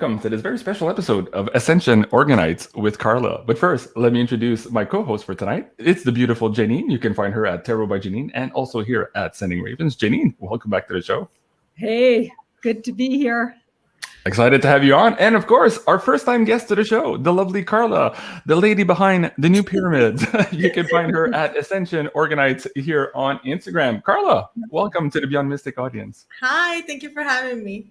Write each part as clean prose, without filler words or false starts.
welcome to this very special episode of Ascension Organites with Carla. But first, let me introduce my co-host for tonight. It's the beautiful Janine. You can find her at Tarot by Janine and also here at Sending Ravens. Janine, welcome back to the show. Hey, good to be here. Excited to have you on. And of course, our first-time guest to the show, the lovely Carla, the lady behind the new pyramids. You can find her at Ascension Organites here on Instagram. Carla, welcome to the Beyond Mystic audience. Hi, thank you for having me.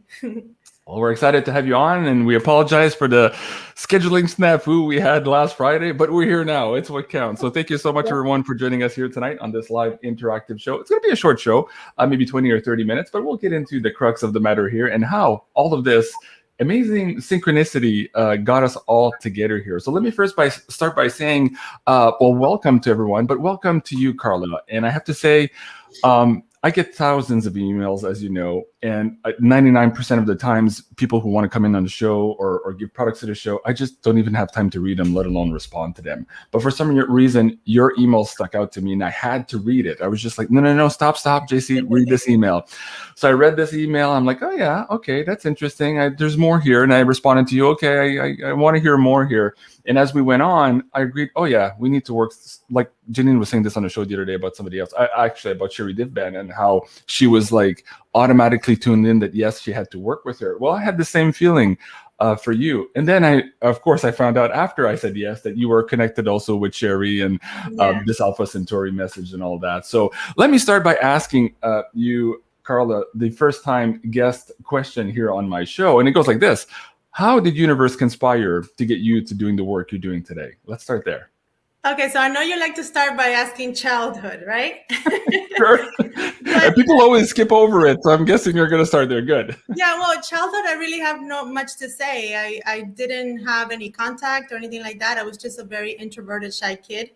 Well, we're excited to have you on, and we apologize for the scheduling snafu we had last Friday, but we're here now. It's what counts. So thank you so much, everyone, for joining us here tonight on this live interactive show. It's going to be a short show, maybe 20 or 30 minutes, but we'll get into the crux of the matter here and how all of this amazing synchronicity got us all together here. So let me first start by saying, well, welcome to everyone, but welcome to you, Carla. And I have to say, I get thousands of emails, as you know, and 99% of the times, people who want to come in on the show or give products to the show, I just don't even have time to read them, let alone respond to them. But for some reason, your email stuck out to me, and I had to read it. I was just like, no, stop, JC, read this email. So I read this email. I'm like, oh, yeah, okay, that's interesting. There's more here. And I responded to you, okay, I want to hear more here. And as we went on, I agreed, oh, yeah, we need to work. Like Janine was saying this on the show the other day about somebody else, actually about Sherry Divban, and how she was like automatically tuned in that, yes, she had to work with her. Well, I had the same feeling for you. And then I found out after I said yes that you were connected also with Sherry and this Alpha Centauri message and all that. So let me start by asking you, Carla, the first time guest question here on my show. And it goes like this. How did universe conspire to get you to doing the work you're doing today? Let's start there. Okay, so I know you like to start by asking childhood, right? Sure. People always skip over it, so I'm guessing you're going to start there. Good. Yeah, well, childhood, I really have not much to say. I didn't have any contact or anything like that. I was just a very introverted, shy kid,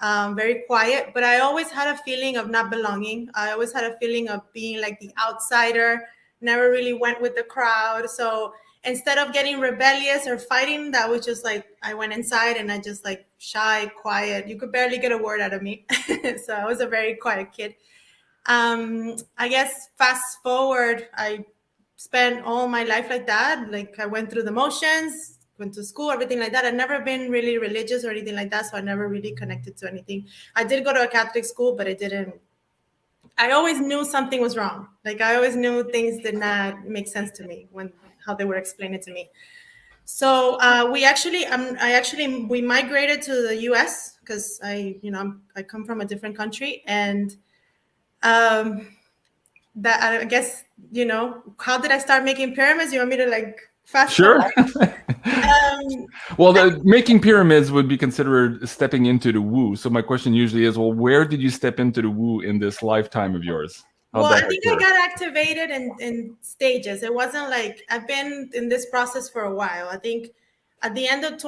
very quiet. But I always had a feeling of not belonging. I always had a feeling of being like the outsider, never really went with the crowd. So instead of getting rebellious or fighting, that was just like, I went inside and I just like shy, quiet. You could barely get a word out of me. So I was a very quiet kid. I guess fast forward, I spent all my life like that. Like I went through the motions, went to school, everything like that. I've never been really religious or anything like that. So I never really connected to anything. I did go to a Catholic school, but I always knew something was wrong. Like I always knew things did not make sense to me how they were explaining it to me. So we migrated to the U.S. because I come from a different country, and that I guess how did I start making pyramids? You want me to like fast forward? Sure. Well, making pyramids would be considered stepping into the woo. So my question usually is, well, where did you step into the woo in this lifetime of yours? Well, I think I got activated in stages. It wasn't like I've been in this process for a while. I think at the end of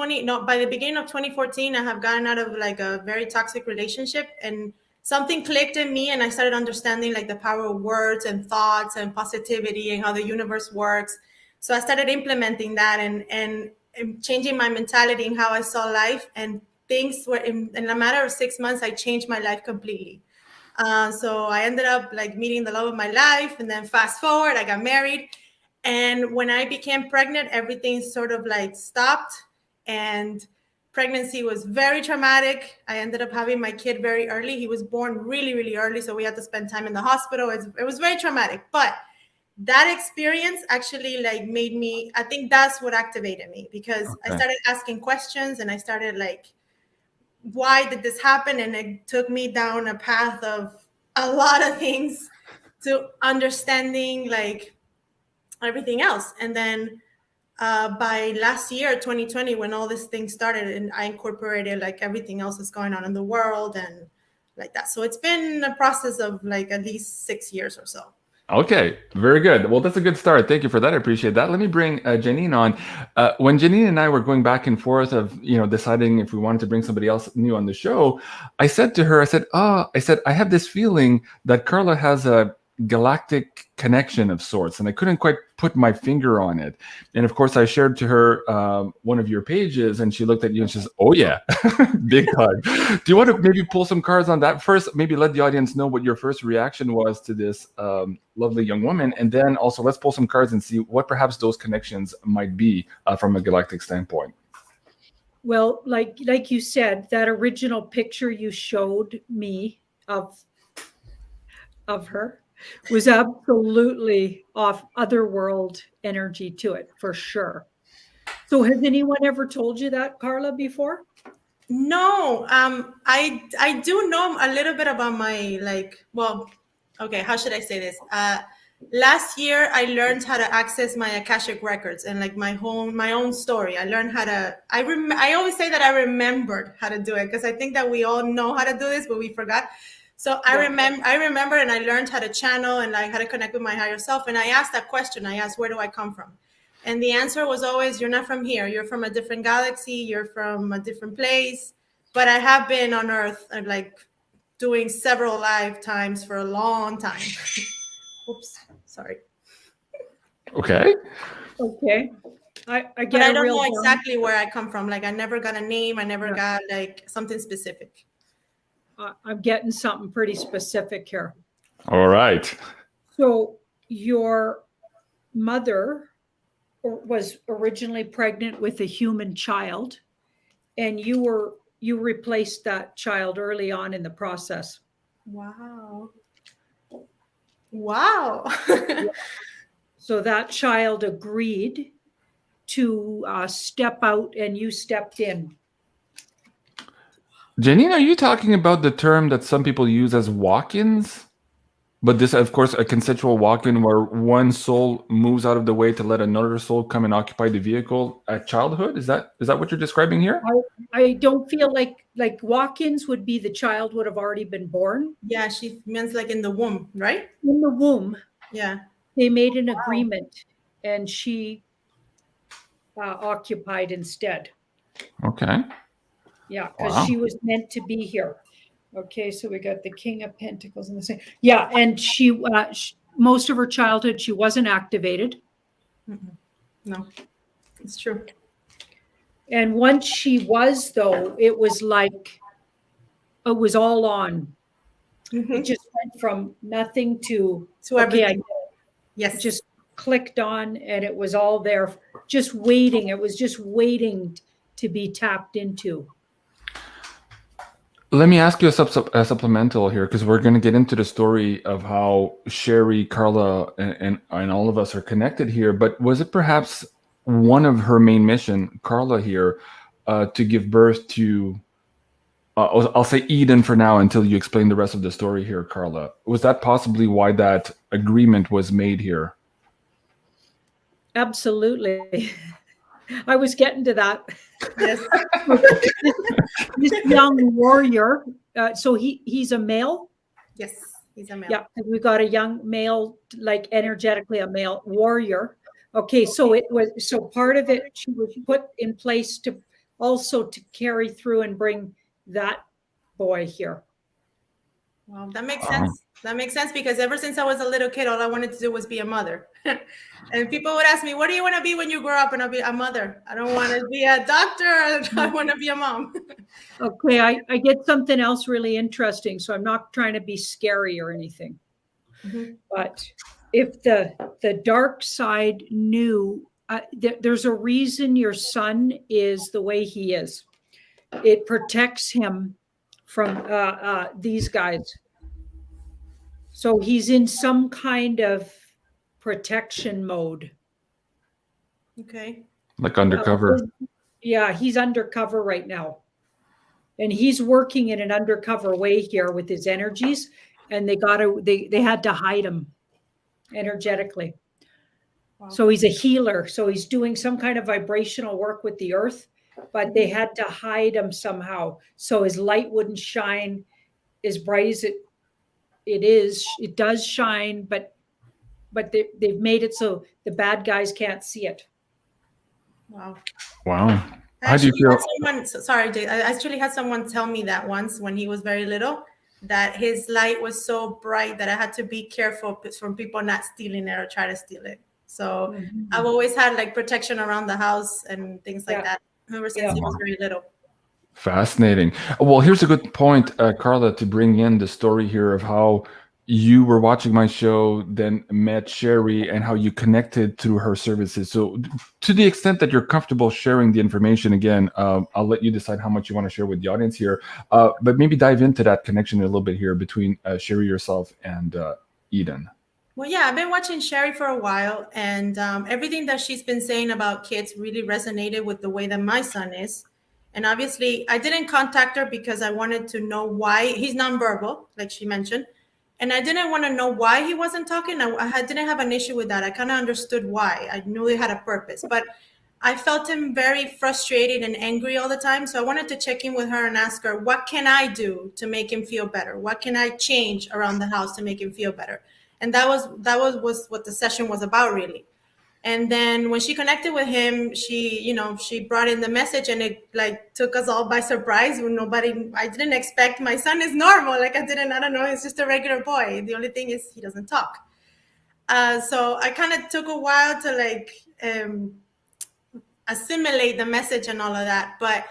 by the beginning of 2014, I have gotten out of like a very toxic relationship, and something clicked in me, and I started understanding like the power of words and thoughts and positivity and how the universe works. So I started implementing that and changing my mentality and how I saw life, and things were in a matter of 6 months, I changed my life completely. So I ended up like meeting the love of my life, and then fast forward, I got married. And when I became pregnant, everything sort of like stopped, and pregnancy was very traumatic. I ended up having my kid very early. He was born really, really early. So we had to spend time in the hospital. It was very traumatic, but that experience actually like made me, I think that's what activated me, because I started asking questions, and I started like, why did this happen? And it took me down a path of a lot of things to understanding like everything else. And then by last year, 2020, when all this thing started, and I incorporated like everything else that's going on in the world and like that. So it's been a process of like at least 6 years or so. Okay, very good. Well, that's a good start. Thank you for that. I appreciate that. Let me bring Janine on. When Janine and I were going back and forth of, deciding if we wanted to bring somebody else new on the show, I said to her, I said, I have this feeling that Carla has a galactic connection of sorts, and I couldn't quite put my finger on it. And of course, I shared to her one of your pages, and she looked at you and she says, "Oh yeah, big hug." Do you want to maybe pull some cards on that first? Maybe let the audience know what your first reaction was to this lovely young woman, and then also let's pull some cards and see what perhaps those connections might be from a galactic standpoint. Well, like you said, that original picture you showed me of her was absolutely off otherworld energy to it, for sure. So has anyone ever told you that, Carla, before? No, I do know a little bit about my, like, well, okay, how should I say this? Last year, I learned how to access my Akashic records and like my own story. I learned how to, I always say that I remembered how to do it because I think that we all know how to do this, but we forgot. So I remember and I learned how to channel and like how to connect with my higher self. And I asked that question. I asked, where do I come from? And the answer was always, you're not from here. You're from a different galaxy. You're from a different place. But I have been on Earth like doing several lifetimes for a long time. Oops, sorry. Okay. Okay. I get. But I don't know exactly where I come from. Like I never got a name. I never got like something specific. I'm getting something pretty specific here. All right. So your mother was originally pregnant with a human child, and you replaced that child early on in the process. Wow. Wow. So that child agreed to step out, and you stepped in. Janine, are you talking about the term that some people use as walk-ins? But this, of course, a consensual walk-in where one soul moves out of the way to let another soul come and occupy the vehicle at childhood? Is that what you're describing here? I don't feel like walk-ins would be the child would have already been born. Yeah, she means like in the womb, right? In the womb. Yeah. They made an agreement, and she occupied instead. Okay. Yeah, because she was meant to be here. Okay, so we got the King of Pentacles and the same. Yeah, and she most of her childhood she wasn't activated. No, it's true. And once she was, though, it was like it was all on. It just went from nothing to everything. Yes, it just clicked on, and it was all there, just waiting. It was just waiting to be tapped into. Let me ask you a supplemental here, because we're going to get into the story of how Sherry, Carla, and all of us are connected here. But was it perhaps one of her main mission, Carla here, to give birth to, I'll say Eden for now until you explain the rest of the story here, Carla. Was that possibly why that agreement was made here? Absolutely. I was getting to that. Yes. This young warrior, so he's a male? Yes, he's a male. Yeah, we've got a young male, like energetically a male warrior. Okay, so it was, so part of it she was put in place to also to carry through and bring that boy here. Well, that makes sense. That makes sense because ever since I was a little kid, all I wanted to do was be a mother. And people would ask me, what do you want to be when you grow up? And I'll be a mother. I don't want to be a doctor. I want to be a mom. Okay, I get something else really interesting. So I'm not trying to be scary or anything. But if the dark side knew, there's a reason your son is the way he is. It protects him from these guys. So he's in some kind of protection mode. Okay. Like undercover. Yeah, he's undercover right now. And he's working in an undercover way here with his energies. And they had to hide him energetically. Wow. So he's a healer. So he's doing some kind of vibrational work with the earth, but they had to hide him somehow. So his light wouldn't shine as bright as it is. It does shine, but they've made it so the bad guys can't see it. Wow. How do you feel? Sorry, Jay. I actually had someone tell me that once when he was very little. that his light was so bright that I had to be careful from people not stealing it or try to steal it. So I've always had like protection around the house and things like that ever since he was very little. Fascinating. Well, here's a good point, Carla, to bring in the story here of how you were watching my show, then met Sherry, and how you connected through her services. So to the extent that you're comfortable sharing the information, again, I'll let you decide how much you want to share with the audience here. But maybe dive into that connection a little bit here between Sherry, yourself, and Eden. Well, yeah, I've been watching Sherry for a while, and everything that she's been saying about kids really resonated with the way that my son is. And obviously, I didn't contact her because I wanted to know why. He's nonverbal, like she mentioned. And I didn't want to know why he wasn't talking. I didn't have an issue with that. I kind of understood why. I knew it had a purpose. But I felt him very frustrated and angry all the time. So I wanted to check in with her and ask her, what can I do to make him feel better? What can I change around the house to make him feel better? And that was what the session was about, really. And then when she connected with him, she brought in the message, and it like took us all by surprise. I didn't expect. My son is normal. I don't know. He's just a regular boy. The only thing is he doesn't talk. So I kind of took a while to assimilate the message and all of that. But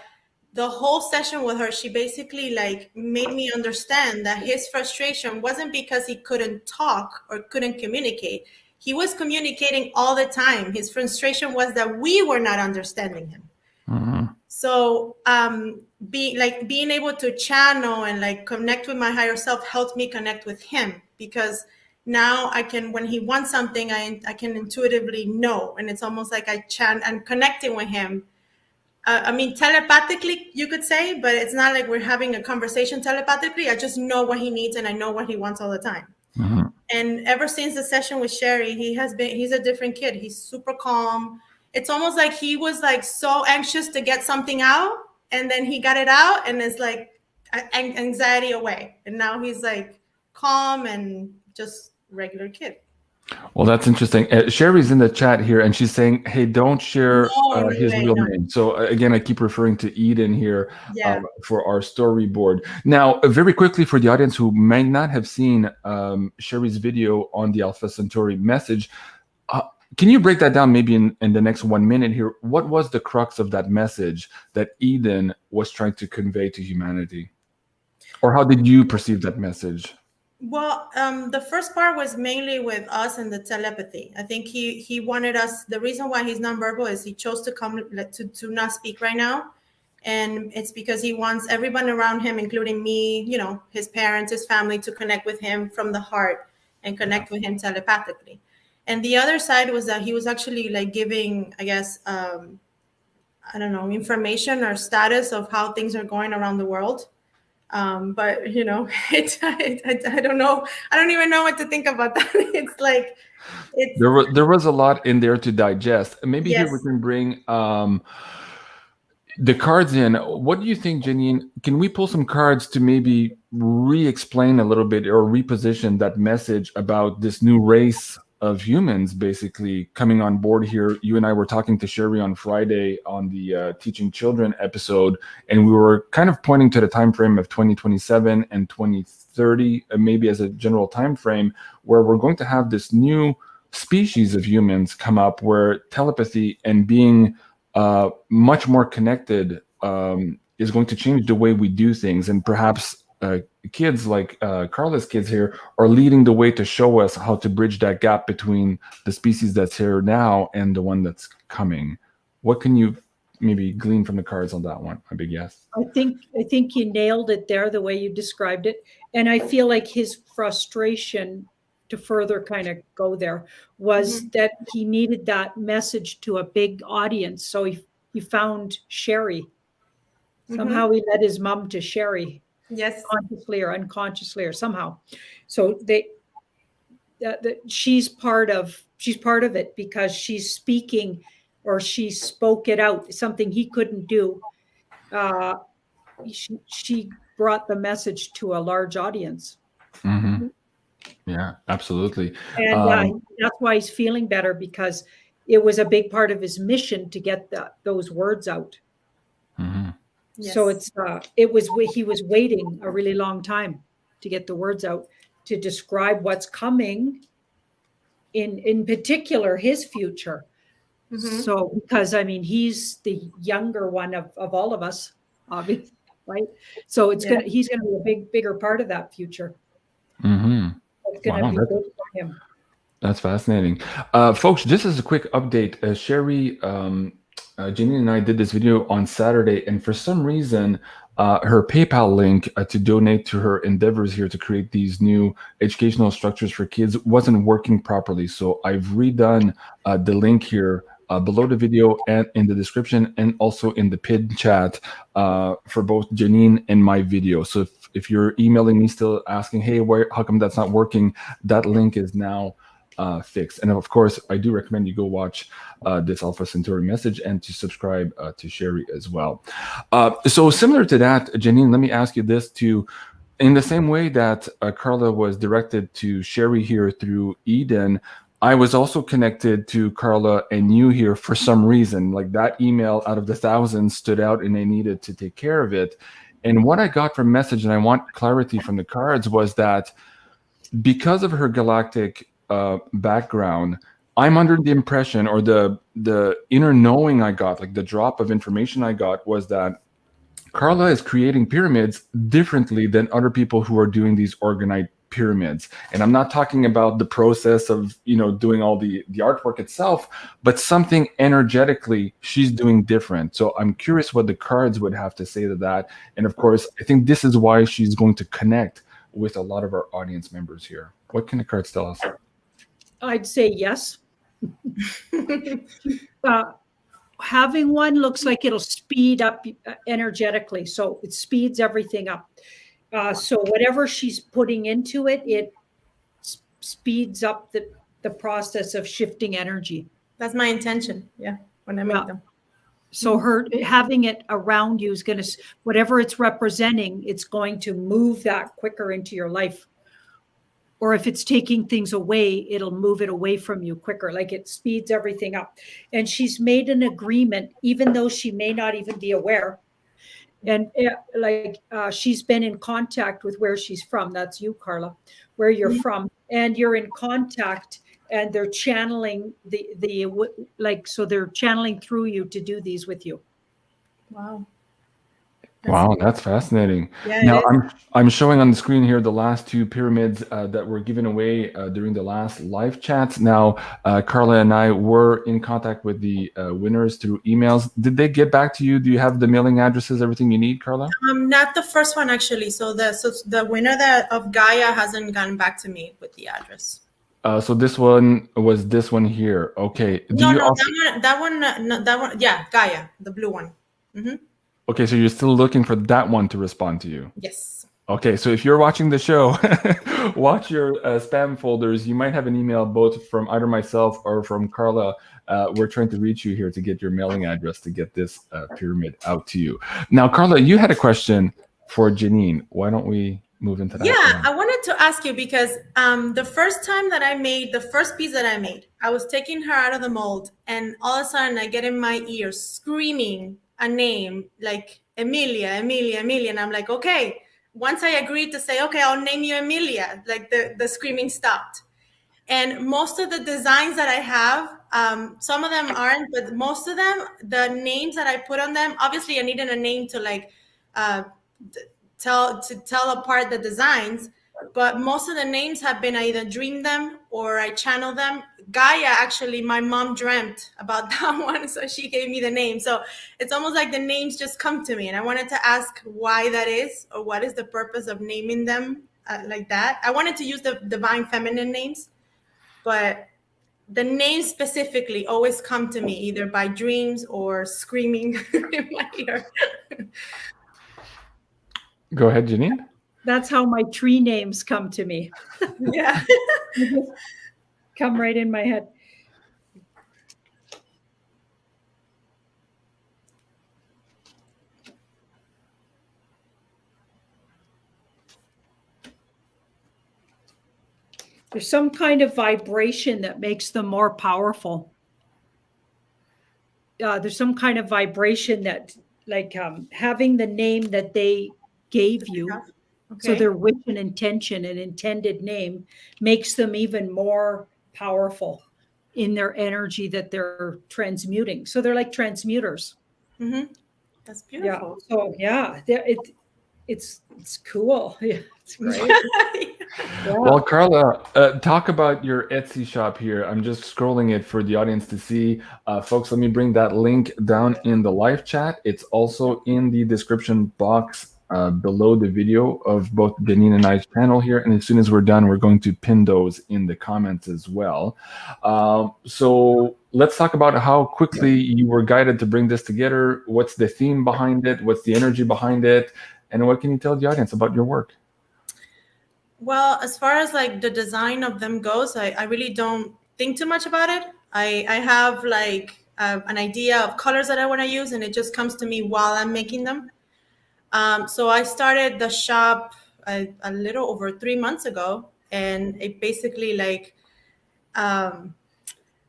the whole session with her, she basically made me understand that his frustration wasn't because he couldn't talk or couldn't communicate. He was communicating all the time. His frustration was that we were not understanding him. Mm-hmm. So being able to channel and connect with my higher self helped me connect with him, because now I can, when he wants something, I can intuitively know. And it's almost like I'm connecting with him. Telepathically, you could say, but it's not like we're having a conversation telepathically. I just know what he needs and I know what he wants all the time. Mm-hmm. And ever since the session with Sherry, he's a different kid. He's super calm. It's almost like he was so anxious to get something out, and then he got it out, and it's anxiety away. And now he's calm and just regular kid. Well, that's interesting. Sherry's in the chat here, and she's saying, hey, don't share his real name. So again, I keep referring to Eden here for our storyboard. Now, very quickly for the audience who might not have seen Sherry's video on the Alpha Centauri message, can you break that down maybe in the next 1 minute here? What was the crux of that message that Eden was trying to convey to humanity? Or how did you perceive that message? Well, the first part was mainly with us and the telepathy. I think he wanted us. The reason why he's nonverbal is he chose to come to not speak right now, and it's because he wants everyone around him, including me, his parents, his family, to connect with him from the heart and connect with him telepathically. And the other side was that he was actually giving, I guess, information or status of how things are going around the world. But I don't know. I don't even know what to think about that. There was a lot in there to digest. Maybe here we can bring the cards in. What do you think, Janine? Can we pull some cards to maybe re-explain a little bit or reposition that message about this new race of humans basically coming on board here? You and I were talking to Sherry on Friday on the Teaching Children episode, and we were kind of pointing to the time frame of 2027 and 2030, maybe as a general time frame, where we're going to have this new species of humans come up where telepathy and being much more connected is going to change the way we do things. And perhaps kids like Carla's kids here are leading the way to show us how to bridge that gap between the species that's here now and the one that's coming. What can you maybe glean from the cards on that one? A big yes. I think you nailed it there, the way you described it. And I feel like his frustration, to further kind of go there, was that he needed that message to a big audience. So he found Sherry. Somehow he led his mom to Sherry. Yes, consciously or unconsciously or somehow. So she's part of it because she's speaking, or she spoke it out, something he couldn't do. She brought the message to a large audience. Mm-hmm. Yeah, absolutely. And that's why he's feeling better, because it was a big part of his mission to get those words out. Mm-hmm. Yes. So he was waiting a really long time. to get the words out to describe what's coming in particular, his future. So, because I mean, he's the younger one of all of us, obviously, right? So he's going to be a bigger part of that future. It's going to be good for him. That's fascinating. Folks, just as a quick update, Sherry, Janine and I did this video on Saturday, and for some reason, her PayPal link to donate to her endeavors here to create these new educational structures for kids wasn't working properly. So I've redone the link here below the video and in the description, and also in the pinned chat for both Janine and my video. So if you're emailing me still asking, hey, how come that's not working, that link is now fixed. And of course, I do recommend you go watch this Alpha Centauri message and to subscribe to Sherry as well. So similar to that, Janine, let me ask you this too. In the same way that Carla was directed to Sherry here through Eden, I was also connected to Carla and you here for some reason. Like that email out of the thousands stood out and I needed to take care of it. And what I got from message, and I want clarity from the cards, was that because of her galactic background, I'm under the impression, or the inner knowing I got, like the drop of information I got, was that Carla is creating pyramids differently than other people who are doing these organite pyramids. And I'm not talking about the process of, doing all the artwork itself, but something energetically she's doing different. So I'm curious what the cards would have to say to that. And of course, I think this is why she's going to connect with a lot of our audience members here. What can the cards tell us? I'd say yes. Having one looks like it'll speed up energetically. So it speeds everything up. So whatever she's putting into it, it speeds up the process of shifting energy. That's my intention. Yeah. When I make them. So her having it around you is going to, whatever it's representing, it's going to move that quicker into your life. Or if it's taking things away, it'll move it away from you quicker. Like it speeds everything up. And she's made an agreement, even though she may not even be aware. And she's been in contact with where she's from. That's you, Carla, where you're from. And you're in contact, and they're channeling so they're channeling through you to do these with you. Wow. Wow, that's fascinating. Yeah, now I'm showing on the screen here the last two pyramids that were given away during the last live chats. Now, Carla and I were in contact with the winners through emails. Did they get back to you? Do you have the mailing addresses, everything you need, Carla? Not the first one actually. So the winner of Gaia hasn't gotten back to me with the address. So this one was this one here. Okay. That one. Yeah, Gaia, the blue one. Mm-hmm. Okay, so you're still looking for that one to respond to you? Yes. Okay, so if you're watching the show, watch your spam folders. You might have an email both from either myself or from Carla. We're trying to reach you here to get your mailing address to get this pyramid out to you. Now, Carla, you had a question for Janine. Why don't we move into that? Yeah, I wanted to ask you because the first time that I made, the first piece that I made, I was taking her out of the mold, and all of a sudden I get in my ear screaming a name like Emilia, and I'm like, okay. Once I agreed to say, okay, I'll name you Emilia, like the screaming stopped. And most of the designs that I have, some of them aren't, but most of them, the names that I put on them, obviously I needed a name to like tell apart the designs, but most of the names have been I either dreamed them or I channel them. Gaia, actually, my mom dreamt about that one, so she gave me the name. So it's almost like the names just come to me, and I wanted to ask why that is, or what is the purpose of naming them like that. I wanted to use the divine feminine names, but the names specifically always come to me either by dreams or screaming in my ear. Go ahead, Janine. That's how my tree names come to me. Yeah. Come right in my head. There's some kind of vibration that makes them more powerful. There's some kind of vibration that, like having the name that they gave you So their wish and intention and intended name makes them even more powerful in their energy that they're transmuting. So they're like transmuters. Mm-hmm. That's beautiful. Yeah. So yeah, it's cool. Yeah, it's great. Yeah. Well, Carla, talk about your Etsy shop here. I'm just scrolling it for the audience to see. Folks, let me bring that link down in the live chat. It's also in the description box below the video of both Janine and I's channel here. And as soon as we're done, we're going to pin those in the comments as well. So let's talk about how quickly you were guided to bring this together. What's the theme behind it? What's the energy behind it? And what can you tell the audience about your work? Well, as far as like the design of them goes, I really don't think too much about it. I have like an idea of colors that I want to use, and it just comes to me while I'm making them. So I started the shop a little over 3 months ago, and it basically like,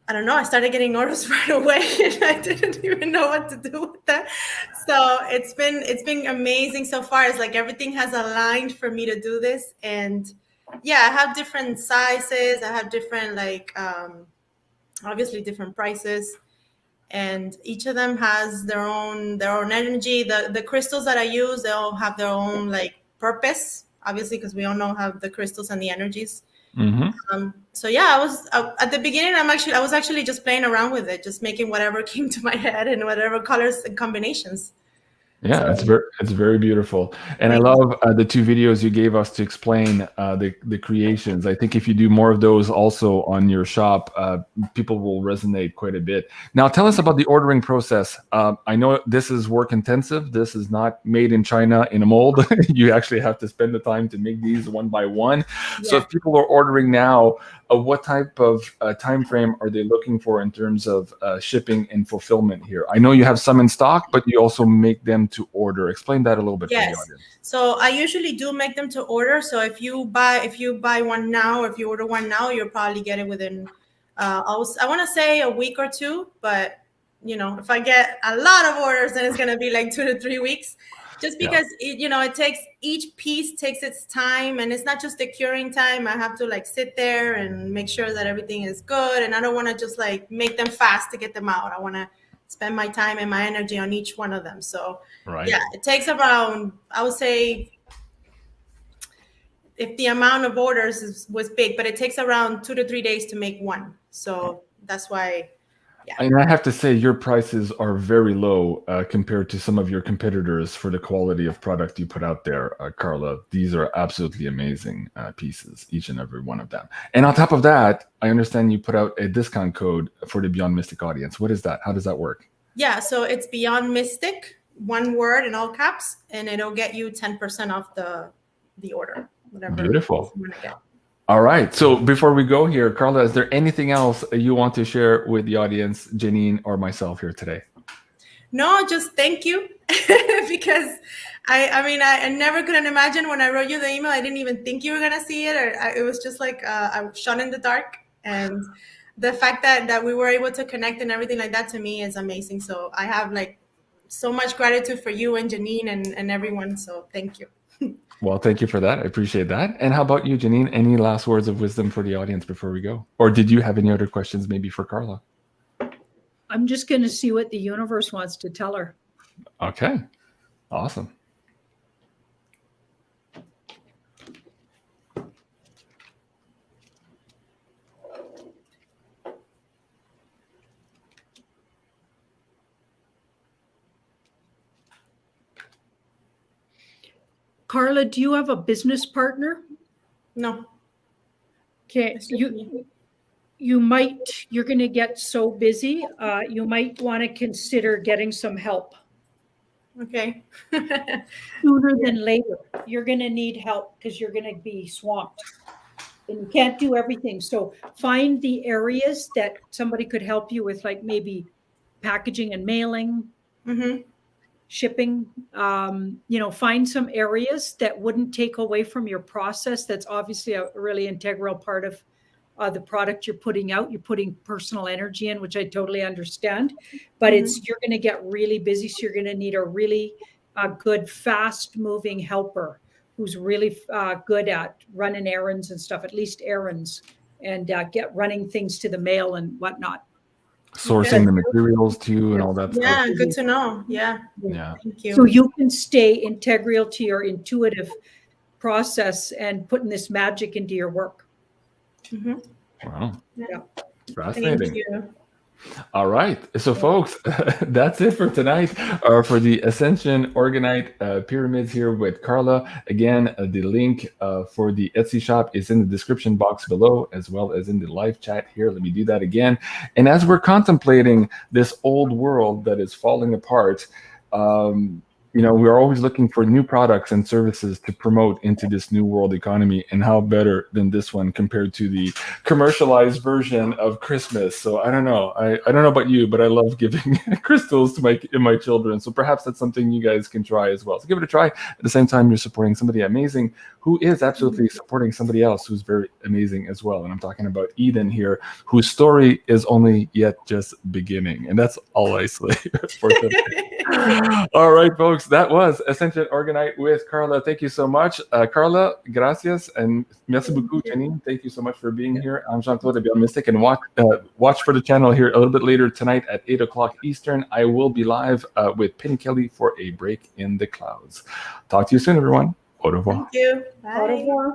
I don't know, I started getting orders right away and I didn't even know what to do with that. So it's been amazing so far. It's like everything has aligned for me to do this. And yeah, I have different sizes. I have different like obviously different prices. And each of them has their own energy. The crystals that I use, they all have their own like purpose, obviously, because we all know how the crystals and the energies. Mm-hmm. So yeah, I was at the beginning. I was actually just playing around with it, just making whatever came to my head and whatever colors and combinations. Yeah, So, it's very beautiful, and I love the 2 videos you gave us to explain the creations. I think if you do more of those also on your shop, people will resonate quite a bit. Now, tell us about the ordering process. I know this is work intensive. This is not made in China in a mold. You actually have to spend the time to make these one by one. Yeah. So if people are ordering now, what type of time frame are they looking for in terms of shipping and fulfillment here? I know you have some in stock, but you also make them to order. Explain that a little bit for the audience. So I usually do make them to order. So if you buy one now, or if you order one now, you'll probably get it within I want to say a week or 2, but you know, if I get a lot of orders, then it's going to be like 2 to 3 weeks. Just because it takes, each piece takes its time, and it's not just the curing time. I have to like sit there and make sure that everything is good, and I don't want to just like make them fast to get them out. I want to spend my time and my energy on each one of them. So yeah, it takes around, I would say, if the amount of orders was big, but it takes around 2 to 3 days to make one. So that's why. Yeah. And I have to say, your prices are very low compared to some of your competitors for the quality of product you put out there, Carla. These are absolutely amazing pieces, each and every one of them. And on top of that, I understand you put out a discount code for the Beyond Mystic audience. What is that? How does that work? Yeah, so it's Beyond Mystic, one word in all caps, and it'll get you 10% off the order. Whatever. Beautiful. You want to get. All right. So before we go here, Carla, is there anything else you want to share with the audience, Janine or myself here today? No, just thank you. Because I never could imagine when I wrote you the email, I didn't even think you were going to see it. It was just like I was shot in the dark. And the fact that we were able to connect and everything like that, to me, is amazing. So I have like so much gratitude for you and Janine and everyone. So thank you. Well, thank you for that. I appreciate that. And how about you, Janine? Any last words of wisdom for the audience before we go? Or did you have any other questions maybe for Carla? I'm just going to see what the universe wants to tell her. Okay. Awesome. Carla, do you have a business partner? No. Okay. You're going to get so busy. You might want to consider getting some help. Okay. Sooner than later. You're going to need help because you're going to be swamped. And you can't do everything. So find the areas that somebody could help you with, like maybe packaging and mailing. Mm-hmm. Shipping, find some areas that wouldn't take away from your process. That's obviously a really integral part of the product you're putting out. You're putting personal energy in, which I totally understand, but you're going to get really busy. So you're going to need a really good, fast moving helper who's really good at running errands and stuff, at least errands, and get running things to the mail and whatnot. Sourcing the materials too and all that stuff. Yeah, good to know. Yeah. Yeah. Thank you. So you can stay integral to your intuitive process and putting this magic into your work. Wow. Yeah. Fascinating. Thank you. All right. So, folks, that's it for tonight for the Ascension Organite Pyramids here with Carla. Again, the link for the Etsy shop is in the description box below, as well as in the live chat here. Let me do that again. And as we're contemplating this old world that is falling apart, you know, we're always looking for new products and services to promote into this new world economy, and how better than this one compared to the commercialized version of Christmas. So I don't know. I don't know about you, but I love giving crystals to my children. So perhaps that's something you guys can try as well. So give it a try. At the same time, you're supporting somebody amazing who is absolutely supporting somebody else who's very amazing as well. And I'm talking about Eden here, whose story is only yet just beginning. And that's all I say for today. All right, folks. That was Ascension Organite with Carla. Thank you so much. Carla, gracias. And merci beaucoup, Janine. Thank you so much for being here. I'm Jean-Claude BeyondMystic. And watch for the channel here a little bit later tonight at 8 o'clock Eastern. I will be live with Penny Kelly for a break in the clouds. Talk to you soon, everyone. Au revoir. Thank you. Bye. Au revoir.